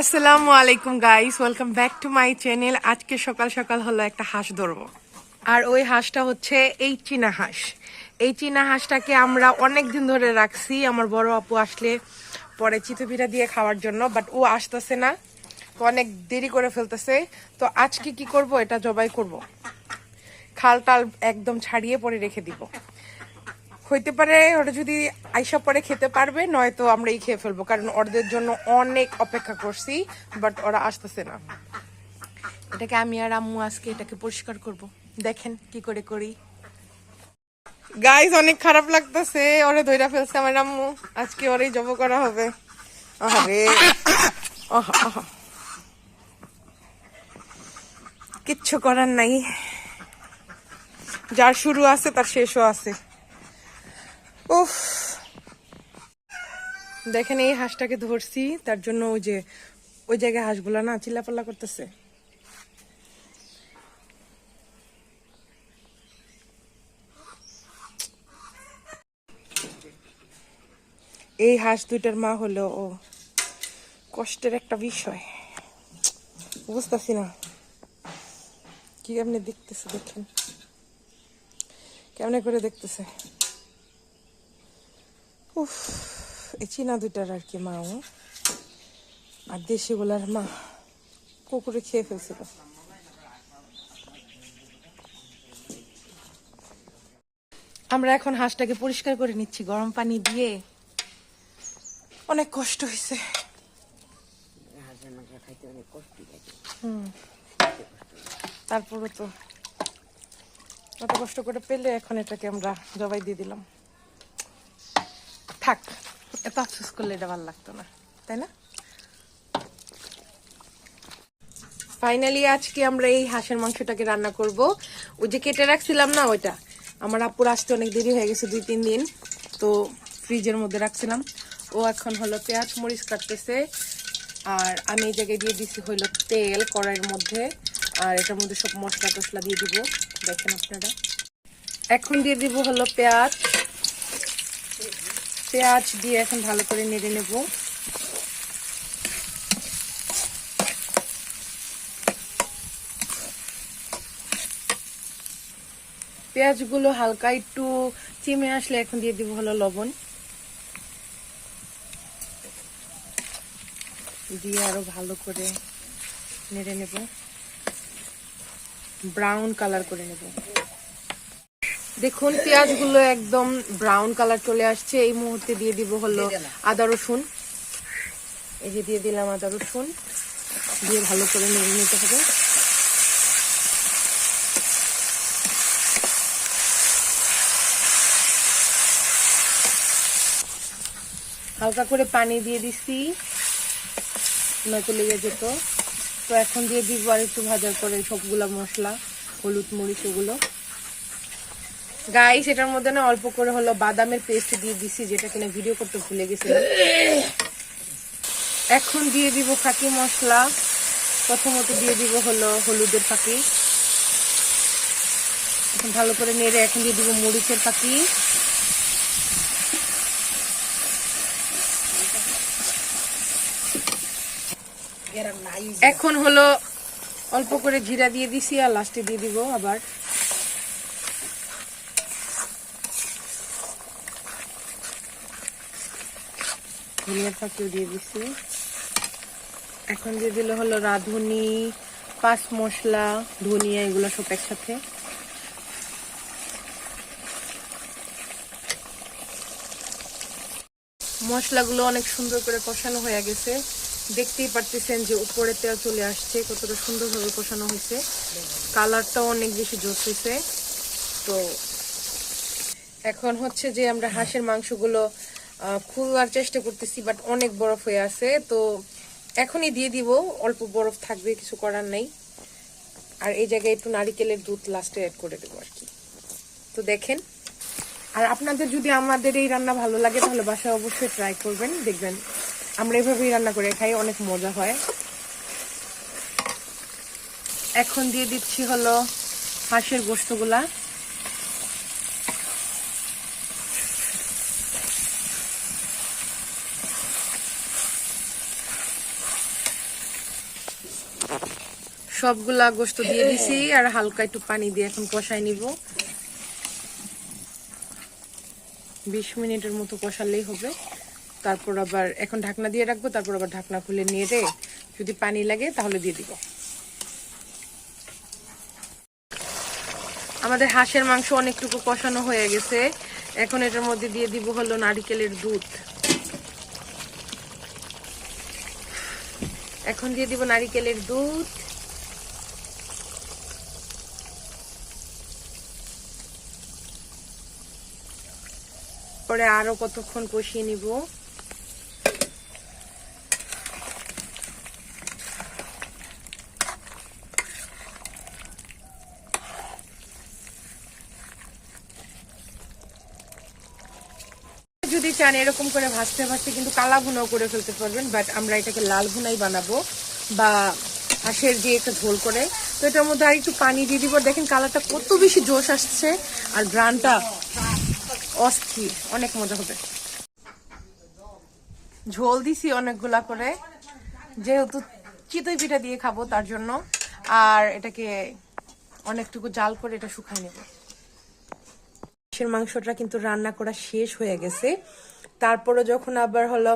আসসালামু আলাইকুম guys, welcome back to my channel. আজকে সকাল সকাল হলো একটা হাঁস ধরবো, আর ওই হাঁসটা হচ্ছে এই চীনা হাঁস। এই চীনা হাঁসটাকে আমরা অনেক দিন ধরে রাখছি আমার বড় আপু আসলে পরে চিতপিঠা দিয়ে খাওয়ার জন্য, বাট ও আসতেছে না, তো অনেক দেরি করে ফেলতেছে। তো আজকে কি করব, এটা জবাই করব, খাল টাল একদম ছাড়িয়ে পরে রেখে দিব। হইতে পারে ওরা যদি আইসা পরে খেতে পারবে, নয়তো আমরাই খেয়ে ফেলবো, কারণ ওদের জন্য অনেক অপেক্ষা করছি, বাট ওরা আসতেছে না। এটাকে আমি আর আম্মু আজকে এটাকে পরিষ্কার করব, দেখেন কি করে করি। গাইস, অনেক খারাপ লাগতেছে, ওরে ধইরা ফেলছে আমার আম্মু, আজকে ওরেই জব করা হবে। আহারে আহা আহা, কিচ্ছু করার নাই, যার শুরু আছে তার শেষও আছে। উফ, দেখেন এই হাঁসটাকে ধরছি, তার জন্য ওই যে ওই জায়গায় হাঁসগুলা না চিল্লাপাল্লা করতেছে। এই হাঁস দুইটার মা হলো ও কষ্টের একটা বিষয়, বুঝতেছি না কি কেমনে দেখতেছে, দেখেন কেমনে করে দেখতেছে। উফ, এই চীনা দুইটার আর কি মা ও, আর দেশিগুলার মা কুকুরে খেয়ে ফেলছিল। আমরা এখন হাঁসটাকে পরিষ্কার করে নিচ্ছি গরম পানি দিয়ে, অনেক কষ্ট হয়েছে। তারপরে তো অত কষ্ট করে পেলে এখন এটাকে আমরা জবাই দিয়ে দিলাম। থাক, এত আফসোস করলে এটা ভালো লাগতো না, তাই না? ফাইনালি আজকে আমরা এই হাঁসের মাংসটাকে রান্না করব। ওই যে কেটে রাখছিলাম না, ওইটা আমার আপুর আসতে অনেক দেরি হয়ে গেছে, 2-3 দিন, তো ফ্রিজের মধ্যে রাখছিলাম। ও এখন হলো পেঁয়াজ মরিচ কাটতেছে, আর আমি এই জায়গায় দিয়ে দিছি হইলো তেল কড়াইয়ের মধ্যে, আর এটার মধ্যে সব মশলা টসলা দিয়ে দিব, দেখেন আপনারা। এখন দিয়ে দিব হলো পেঁয়াজ, পেঁয়াজ দিয়ে এখন ভালো করে নেড়ে নেব। পেঁয়াজগুলো হালকা একটু চিমে আসলে এখন দিয়ে দিব হলো লবণ, দিয়ে আরো ভালো করে নেড়ে নেব, ব্রাউন কালার করে নেব। দেখুন পেঁয়াজগুলো একদম ব্রাউন কালার চলে আসছে। এই মুহূর্তে দিয়ে দিব হলো আদা রসুন, এই যে দিয়ে দিলাম আদা রসুন, দিয়ে ভালো করে নেড়ে নিতে হবে। হালকা করে পানি দিয়ে দিচ্ছি, নয়তো লেগে যেত। তো এখন দিয়ে দিব আর একটু ভাজার পরে সবগুলা মশলা, হলুদ মরিচ ওগুলো। গাইস, এটার মধ্যে না অল্প করে হলো বাদামের পেস্ট দিয়ে দিছি, যেটা কিনা ভিডিও করতে ভুলে গেছিলাম। এখন দিয়ে দিব ফাঁকি মশলা, প্রথমত দিয়ে দিব হলো হলুদের ফাঁকি, এখন ভালো করে নেড়ে এখন দিয়ে দিব মরিচের ফাঁকি, এখন হলো অল্প করে জিরা দিয়ে দিছি, আর লাস্টে দিয়ে দিব আবার ধনিয়ার ফাঁকিও দিয়ে দিছি। এখন দিয়ে দিল হলো রাঁধুনি, পাঁচ মশলা, ধনিয়া, এগুলো সব একসাথে। মশলাগুলো অনেক সুন্দর করে কষানো হয়ে গেছে, দেখতেই পারতেছেন যে উপরে তেল চলে আসছে, কতটা সুন্দরভাবে কষানো হয়েছে, কালারটাও অনেক বেশি জোস হয়েছে। তো এখন হচ্ছে যে আমরা হাঁসের মাংসগুলো খোলার চেষ্টা করতেছি, বাট অনেক বরফ হয়ে আছে, তো এখনই দিয়ে দিব, অল্প বরফ থাকবে, কিছু করার নাই। আর এই জায়গায় একটু নারিকেলের দুধ লাস্টে অ্যাড করে দেবো আর কি। তো দেখেন, আর আপনাদের যদি আমাদের এই রান্না ভালো লাগে তাহলে বাসায় অবশ্যই ট্রাই করবেন, দেখবেন আমরা এভাবেই রান্না করে খাই, অনেক মজা হয়। এখন দিয়ে দিচ্ছি হলো হাঁসের গোশতগুলা, সবগুলা গোশত দিয়ে দিছি আর হালকা একটু পানি দিয়ে এখন কষাই নিব। 20 মিনিটের মতো কষালেই হবে। তারপর আবার এখন ঢাকনা দিয়ে রাখবো, তারপর আবার ঢাকনা খুলে নেড়ে যদি পানি লাগে তাহলে দিয়ে দিব। আমাদের হাঁসের মাংস অনেকটুকু কষানো হয়ে গেছে, এখন এটার মধ্যে দিয়ে দিব হলো নারিকেলের দুধ। এখন দিয়ে দিব নারিকেলের দুধ। পরে আরো কতক্ষণ কষিয়ে নিব। যদি চান এরকম করে ভাজতে ভাজতে কিন্তু কালা ভুনাও করে ফেলতে পারবেন, বাট আমরা এটাকে লাল ভুনাই বানাবো বা হাঁসের দিয়ে একটা ঝোল করে। তো এটার মধ্যে আর একটু পানি দিয়ে দিব। দেখেন কালারটা কত বেশি জোশ আসছে আর গ্রানটা অস্থির, অনেক মজা হবে। ঝোল দিছি অনেকগুলা করে, যেহেতু চিতই পিঠা দিয়ে খাবো তার জন্য। আর এটাকে অনেকটুকু জাল করে এটা শুকাই নেব। হাঁসের মাংসটা কিন্তু রান্না করা শেষ হয়ে গেছে। তারপরে যখন আবার হলো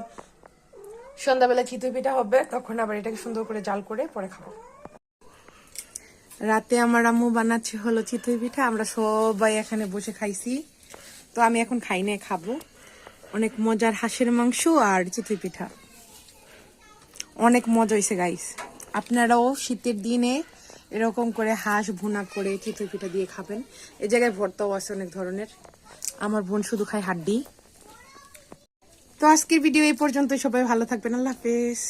সন্ধ্যাবেলা চিতই পিঠা হবে, তখন আবার এটাকে সুন্দর করে জাল করে পরে খাবো। রাতে আমার আম্মু বানাচ্ছে হলো চিতই পিঠা, আমরা সবাই এখানে বসে খাইছি। তো আমি এখন খাই না, খাবো। অনেক মজার হাঁসের মাংস আর চিতই পিঠা, অনেক মজা হয়েছে গাইস। আপনারাও শীতের দিনে এরকম করে হাঁস ভুনা করে চিতই পিঠা দিয়ে খাবেন। এই জায়গায় ভর্তাও আছে অনেক ধরনের, আমার বোন শুধু খায় হাড্ডি। তো আজকের ভিডিও এই পর্যন্ত, সবাই ভালো থাকবেন, আল্লাহ হাফেজ।